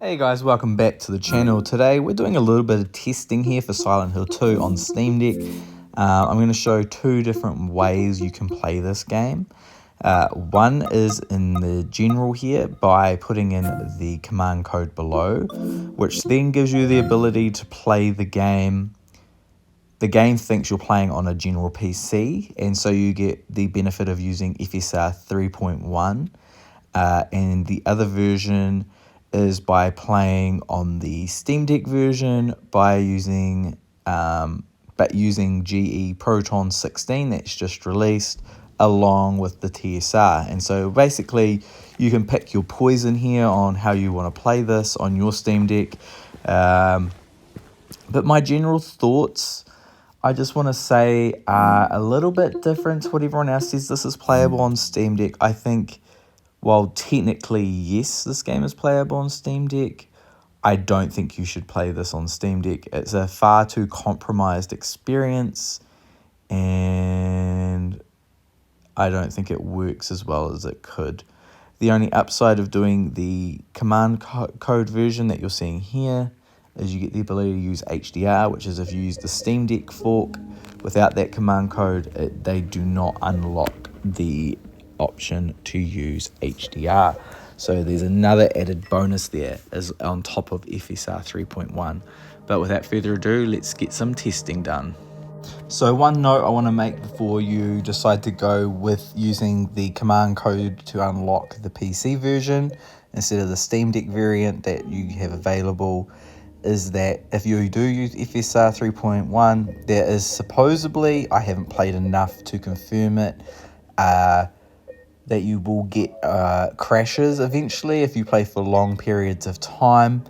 Hey guys, welcome back to the channel. Today we're doing a little bit of testing here for Silent Hill 2 on Steam Deck. I'm going to show two different ways you can play this game. One is in the general here by putting in the command code below, which then gives you the ability to play the game. The game thinks you're playing on a general PC, and so you get the benefit of using FSR 3.1. And the other version is by playing on the Steam Deck version by using GE Proton 16 that's just released along with the TSR. And so basically you can pick your poison here on how you want to play this on your Steam Deck. But my general thoughts, I just want to say, are a little bit different to what everyone else says this is playable on Steam Deck. I think while technically, yes, this game is playable on Steam Deck, I don't think you should play this on Steam Deck. It's a far too compromised experience, and I don't think it works as well as it could. The only upside of doing the command code version that you're seeing here is you get the ability to use HDR, which is if you use the Steam Deck fork without that command code, they do not unlock the option to use HDR. So there's another added bonus there is on top of FSR 3.1. But without further ado, let's get some testing done. So one note I want to make before you decide to go with using the command code to unlock the PC version instead of the Steam Deck variant that you have available is that if you do use FSR 3.1, there is supposedly, I haven't played enough to confirm it, that you will get crashes eventually if you play for long periods of time.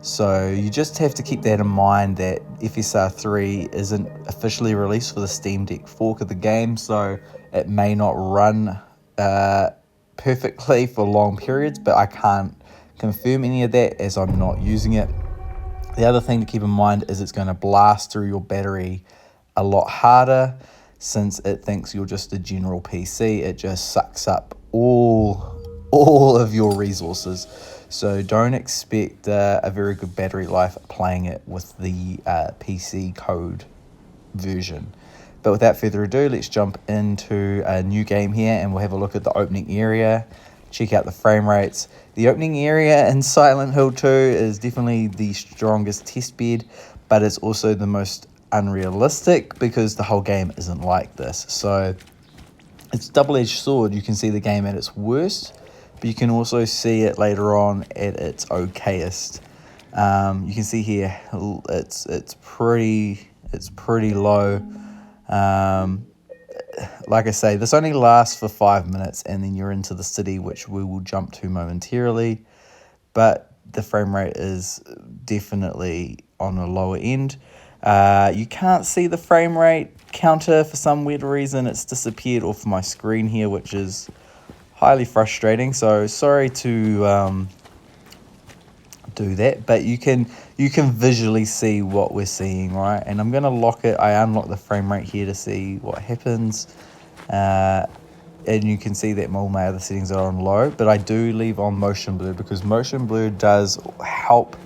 So you just have to keep that in mind that FSR 3 isn't officially released for the Steam Deck fork of the game, so it may not run perfectly for long periods, but I can't confirm any of that as I'm not using it. The other thing to keep in mind is it's going to blast through your battery a lot harder since it thinks you're just a general PC. It just sucks up all of your resources. So don't expect a very good battery life playing it with the PC code version. But without further ado, let's jump into a new game here and we'll have a look at the opening area, check out the frame rates. The opening area in Silent Hill 2 is definitely the strongest test bed, but it's also the most unrealistic because the whole game isn't like this. So it's a double-edged sword. You can see the game at its worst, but you can also see it later on at its okayest. You can see here it's pretty low. Like I say, this only lasts for 5 minutes and then you're into the city, which we will jump to momentarily, but the frame rate is definitely on a lower end. You can't see the frame rate counter for some weird reason. It's disappeared off my screen here, which is highly frustrating. So sorry to do that, but you can visually see what we're seeing, right? And I'm gonna lock it. I unlock the frame rate here to see what happens, and you can see that all my other settings are on low, but I do leave on motion blur because motion blur does help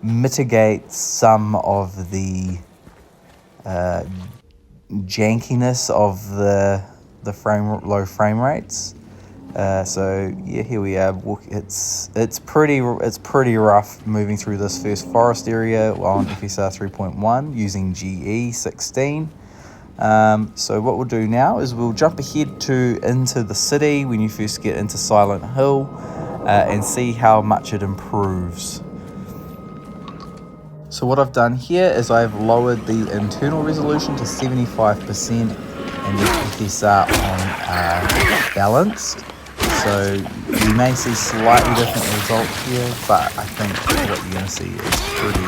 mitigate some of the jankiness of the low frame rates. So yeah, here we are. It's pretty rough moving through this first forest area on FSR 3.1 using GE 16. So what we'll do now is we'll jump ahead into the city when you first get into Silent Hill and see how much it improves. So what I've done here is I've lowered the internal resolution to 75% and the FSR on balanced. So you may see slightly different results here, but I think what you're going to see is pretty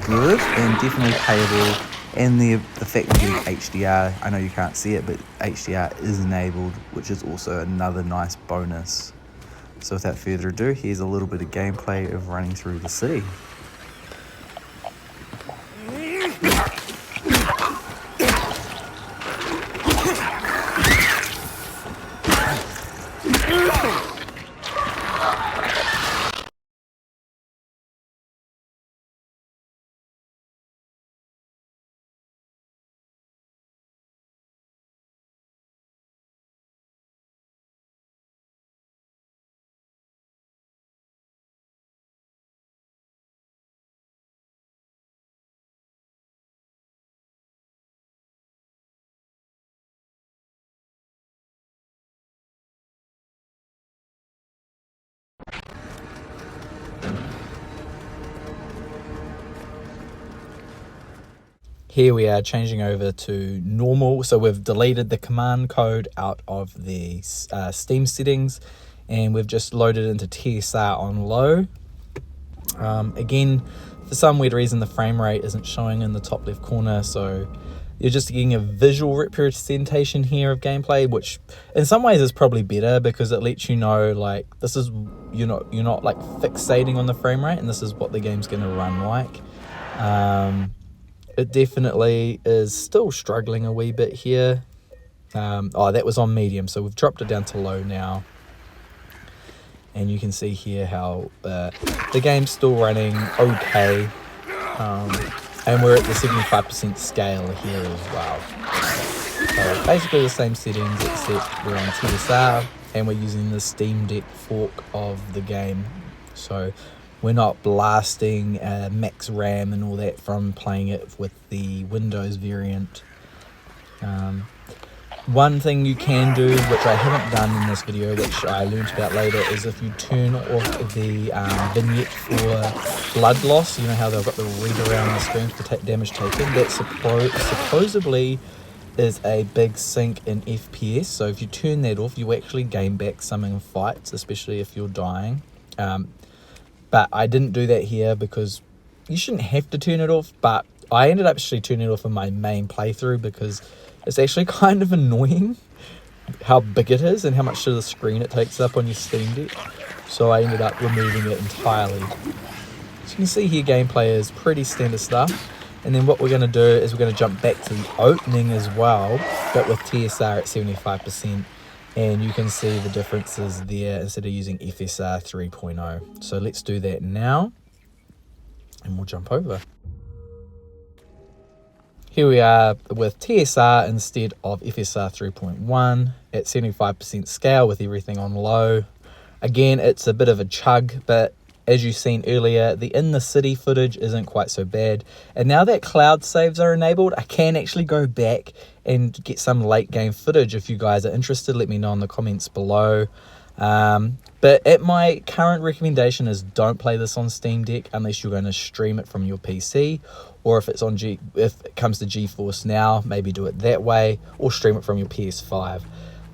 good and definitely playable. And the fact that you're getting HDR, I know you can't see it, but HDR is enabled, which is also another nice bonus. So without further ado, here's a little bit of gameplay of running through the city. Here we are changing over to normal. So we've deleted the command code out of the Steam settings, and we've just loaded into TSR on low. Again, for some weird reason, the frame rate isn't showing in the top left corner, so you're just getting a visual representation here of gameplay, which in some ways is probably better because it lets you know, like, this is, you're not like fixating on the frame rate, and this is what the game's going to run like. It definitely is still struggling a wee bit here. That was on medium, so we've dropped it down to low now. And you can see here how the game's still running okay. And we're at the 75% scale here as well. So basically the same settings, except we're on TSR and we're using the Steam Deck fork of the game. So we're not blasting max RAM and all that from playing it with the Windows variant. One thing you can do, which I haven't done in this video, which I learned about later, is if you turn off the vignette for blood loss, you know how they've got the red around the screen for damage taken, that supposedly is a big sink in FPS. So if you turn that off, you actually gain back some in fights, especially if you're dying. But I didn't do that here because you shouldn't have to turn it off, but I ended up actually turning it off in my main playthrough because it's actually kind of annoying how big it is and how much of the screen it takes up on your Steam Deck. So I ended up removing it entirely. So you can see here gameplay is pretty standard stuff. And then what we're going to do is we're going to jump back to the opening as well, but with TSR at 75%. And you can see the differences there instead of using FSR 3.0. So let's do that now. And we'll jump over. Here we are with TSR instead of FSR 3.1 at 75% scale with everything on low. Again, it's a bit of a chug, but as you've seen earlier, the in the city footage isn't quite so bad. And now that cloud saves are enabled, I can actually go back and get some late game footage. If you guys are interested, let me know in the comments below. But at my current recommendation is don't play this on Steam Deck unless you're going to stream it from your PC, or if it's on if it comes to GeForce Now, maybe do it that way, or stream it from your PS5.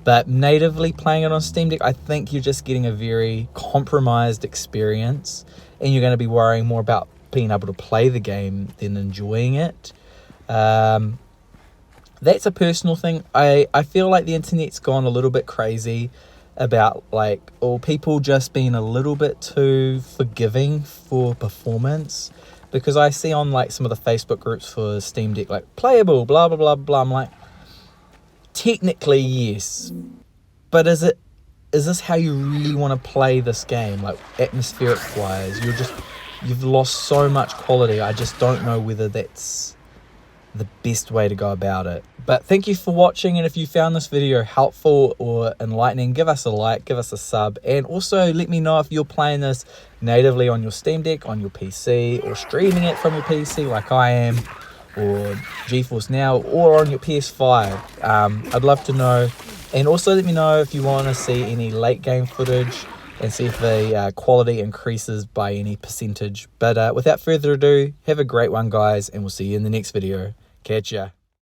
But natively playing it on Steam Deck, I think you're just getting a very compromised experience, and you're going to be worrying more about being able to play the game than enjoying it. That's a personal thing. I feel like the internet's gone a little bit crazy about people just being a little bit too forgiving for performance, because I see on some of the Facebook groups for Steam Deck playable blah blah blah blah. I'm like, technically yes, but is this how you really want to play this game, atmospheric wise? You've lost so much quality. I just don't know whether that's the best way to go about it. But thank you for watching, and if you found this video helpful or enlightening, give us a like, give us a sub, and also let me know if you're playing this natively on your Steam Deck, on your PC, or streaming it from your PC like I am, or GeForce Now, or on your PS5. I'd love to know. And also let me know if you want to see any late game footage and see if the quality increases by any percentage. But without further ado, have a great one, guys, and we'll see you in the next video. Catch ya.